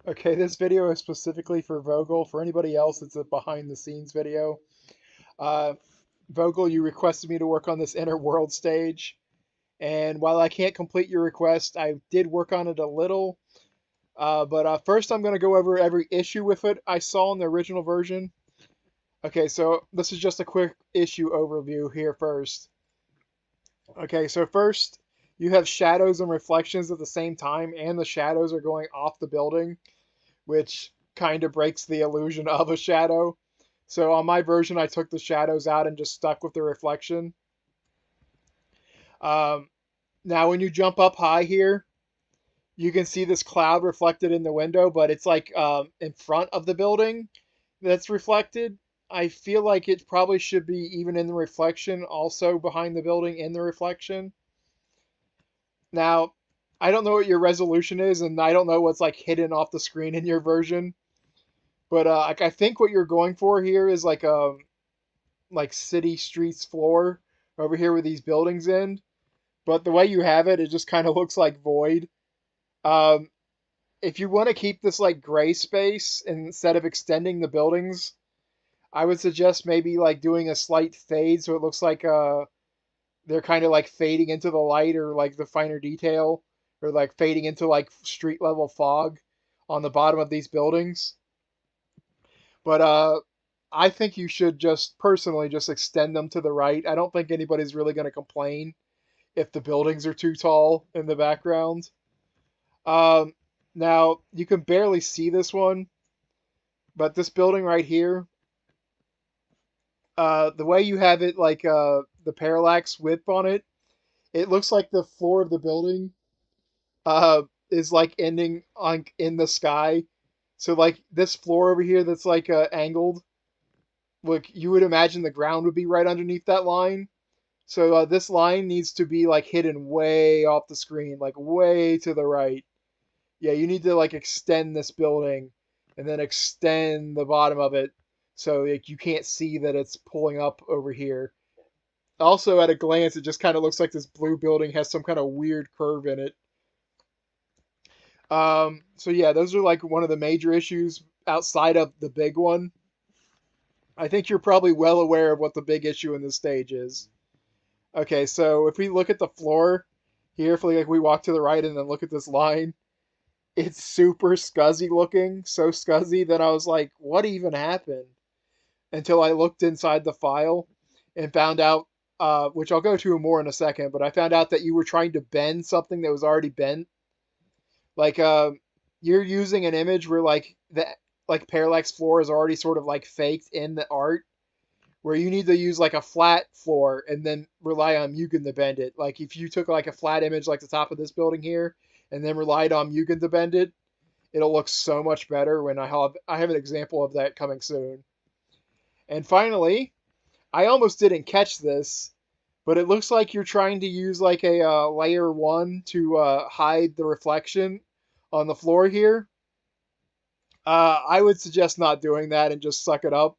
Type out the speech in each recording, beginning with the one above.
Okay, this video is specifically for Vogel. For anybody else, it's a behind the scenes video. Uh, Vogel, you requested me to work on this inner world stage, and while I can't complete your request, I did work on it a little. But first, I'm going to go over every issue with it I saw in the original version. Okay, so this is just a quick issue overview here first. Okay, so first, you have shadows and reflections at the same time, and the shadows are going off the building, which kind of breaks the illusion of a shadow. So on my version, I took the shadows out and just stuck with the reflection. Um, Now, when you jump up high here, you can see this cloud reflected in the window, but it's like in front of the building that's reflected. I feel like it probably should be even in the reflection, also behind the building in the reflection. Now, I don't know what your resolution is, and I don't know what's like hidden off the screen in your version. But like I think what you're going for here is like city streets floor over here where these buildings end. But the way you have it, it just kind of looks like void. Um, if you want to keep this like gray space instead of extending the buildings, I would suggest maybe like doing a slight fade so it looks like they're kind of like fading into the light or like the finer detail or like fading into like street level fog on the bottom of these buildings. But I think you should just personally just extend them to the right. I don't think anybody's really going to complain if the buildings are too tall in the background. Um, Now you can barely see this one, but this building right here, the way you have it, like the parallax width on it, it looks like the floor of the building is like ending on in the sky. So like this floor over here that's like angled, look, you would imagine the ground would be right underneath that line. So this line needs to be like hidden way off the screen, like way to the right. Yeah, you need to like extend this building and then extend the bottom of it so like you can't see that it's pulling up over here. Also, at a glance, it just kind of looks like this blue building has some kind of weird curve in it. So yeah, those are like one of the major issues outside of the big one. I think you're probably well aware of what the big issue in this stage is. Okay, so if we look at the floor here, if like we walk to the right and then look at this line, it's super scuzzy looking, so scuzzy that I was like, what even happened? Until I looked inside the file and found out, which I'll go to more in a second, but I found out that you were trying to bend something that was already bent. Like, you're using an image where like the like parallax floor is already sort of like faked in the art, where you need to use like a flat floor and then rely on Mugen to bend it. Like if you took like a flat image like the top of this building here and then relied on Mugen to bend it, it'll look so much better when I have an example of that coming soon. And finally, I almost didn't catch this, but it looks like you're trying to use like a layer one to hide the reflection on the floor here. I would suggest not doing that and just suck it up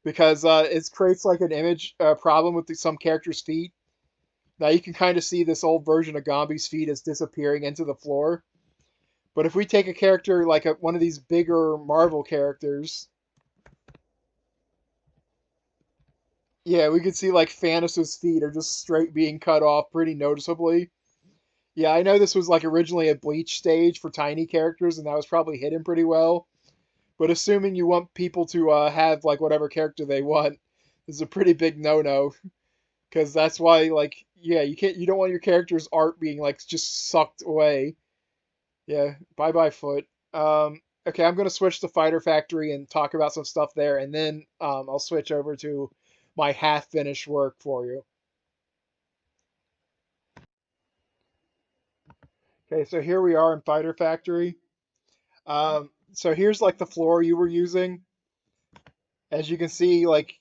because it creates like an image problem with some characters' feet. Now you can kind of see this old version of Gombi's feet is disappearing into the floor. But if we take a character like one of these bigger Marvel characters, yeah, we could see like Thanos' feet are just straight being cut off pretty noticeably. Yeah, I know this was like originally a Bleach stage for tiny characters, and that was probably hidden pretty well. But assuming you want people to have like whatever character they want, this is a pretty big no-no. Because that's why, like, yeah, you don't want your character's art being like just sucked away. Yeah, bye bye foot. Okay, I'm gonna switch to Fighter Factory and talk about some stuff there, and then I'll switch over to my half finished work for you. Okay, so here we are in Fighter Factory. So here's like the floor you were using. As you can see, like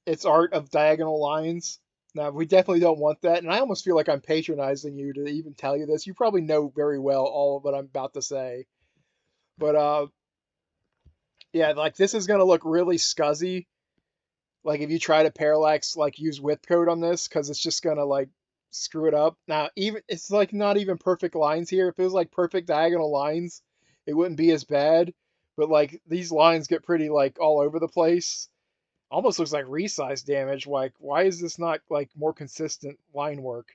it's art of diagonal lines. Now we definitely don't want that, and I almost feel like I'm patronizing you to even tell you this. You probably know very well all of what I'm about to say, but yeah, like this is gonna look really scuzzy. Like if you try to parallax, like use width code on this, because it's just gonna like screw it up. Now even it's like not even perfect lines here. If it was like perfect diagonal lines, it wouldn't be as bad. But like these lines get pretty like all over the place. Almost looks like resize damage. Like, why is this not like more consistent line work?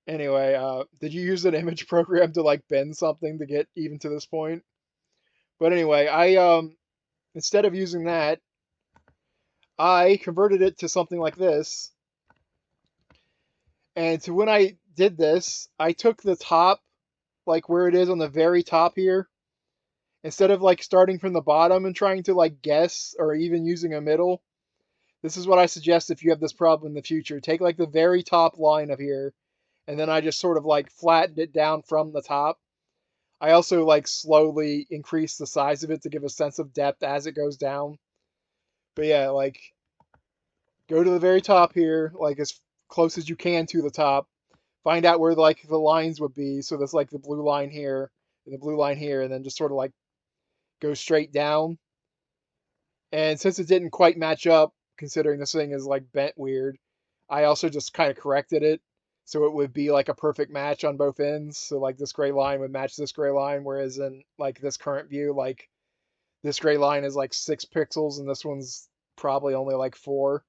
Anyway, did you use an image program to like bend something to get even to this point? But anyway, I instead of using that, I converted it to something like this. And to when I did this, I took the top, like where it is on the very top here, instead of like starting from the bottom and trying to like guess or even using a middle. This is what I suggest if you have this problem in the future. Take like the very top line of here, and then I just sort of like flattened it down from the top. I also like slowly increase the size of it to give a sense of depth as it goes down. But yeah, like go to the very top here, like as close as you can to the top. Find out where like the lines would be. So that's like the blue line here and the blue line here, and then just sort of like go straight down. And since it didn't quite match up, considering this thing is like bent weird, I also just kind of corrected it so it would be like a perfect match on both ends. So like this gray line would match this gray line, whereas in like this current view, like this gray line is like 6 pixels and this one's probably only like 4.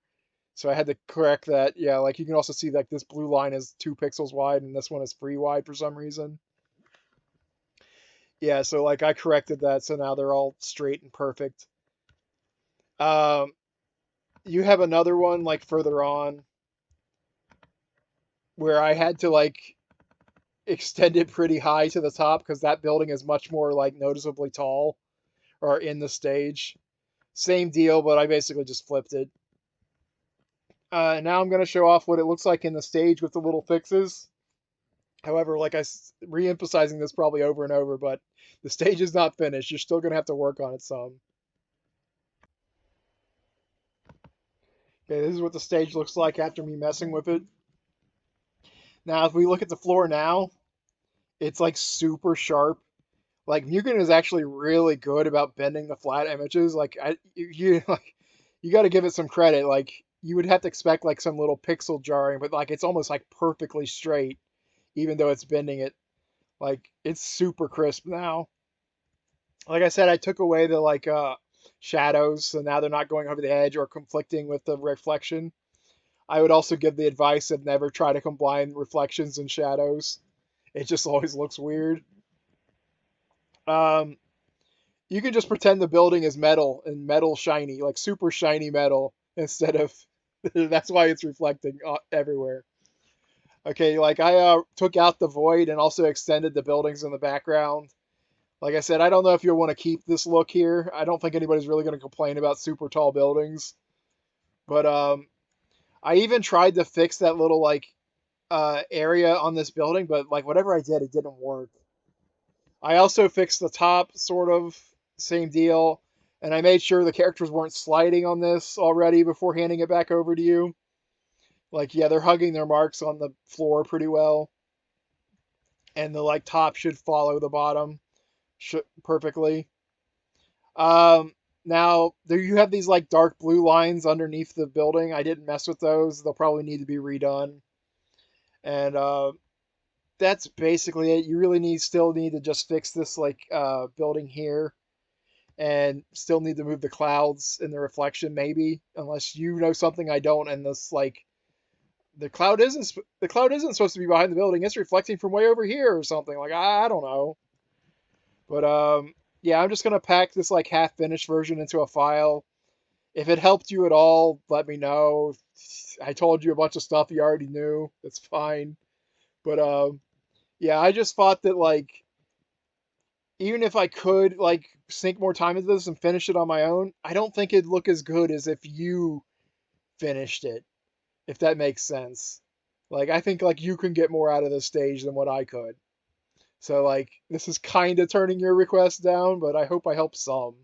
So I had to correct that. Yeah, like you can also see like this blue line is 2 pixels wide and this one is 3 wide for some reason. Yeah, so like I corrected that, so now they're all straight and perfect. Um, you have another one like further on where I had to like extend it pretty high to the top because that building is much more like noticeably tall or in the stage. Same deal, but I basically just flipped it. Now I'm going to show off what it looks like in the stage with the little fixes. However, like re-emphasizing this probably over and over, but the stage is not finished. You're still going to have to work on it some. Okay, this is what the stage looks like after me messing with it. Now, if we look at the floor now, it's like super sharp. Like Mugen is actually really good about bending the flat images. Like you like you got to give it some credit. Like you would have to expect like some little pixel jarring, but like it's almost like perfectly straight, even though it's bending it. Like it's super crisp now. Like I said, I took away the like shadows, so now they're not going over the edge or conflicting with the reflection. I would also give the advice of never try to combine reflections and shadows. It just always looks weird. Um, you can just pretend the building is metal and metal shiny, like super shiny metal, instead of that's why it's reflecting everywhere. Okay, like I took out the void and also extended the buildings in the background. Like I said, I don't know if you'll want to keep this look here. I don't think anybody's really going to complain about super tall buildings. But I even tried to fix that little like area on this building, but like whatever I did, it didn't work. I also fixed the top, sort of, same deal. And I made sure the characters weren't sliding on this already before handing it back over to you. Like, yeah, they're hugging their marks on the floor pretty well. And the like top should follow the bottom perfectly. Now, there you have these like dark blue lines underneath the building. I didn't mess with those. They'll probably need to be redone. And that's basically it. You really still need to just fix this like building here, and still need to move the clouds in the reflection maybe, unless you know something I don't. And this like the cloud isn't supposed to be behind the building. It's reflecting from way over here or something. Like I don't know. But yeah, I'm just gonna pack this like half finished version into a file. If it helped you at all, let me know. I told you a bunch of stuff you already knew. That's fine. But yeah, I just thought that like even if I could like sink more time into this and finish it on my own, I don't think it'd look as good as if you finished it, if that makes sense. Like I think like you can get more out of this stage than what I could. So like this is kind of turning your request down, but I hope I help some.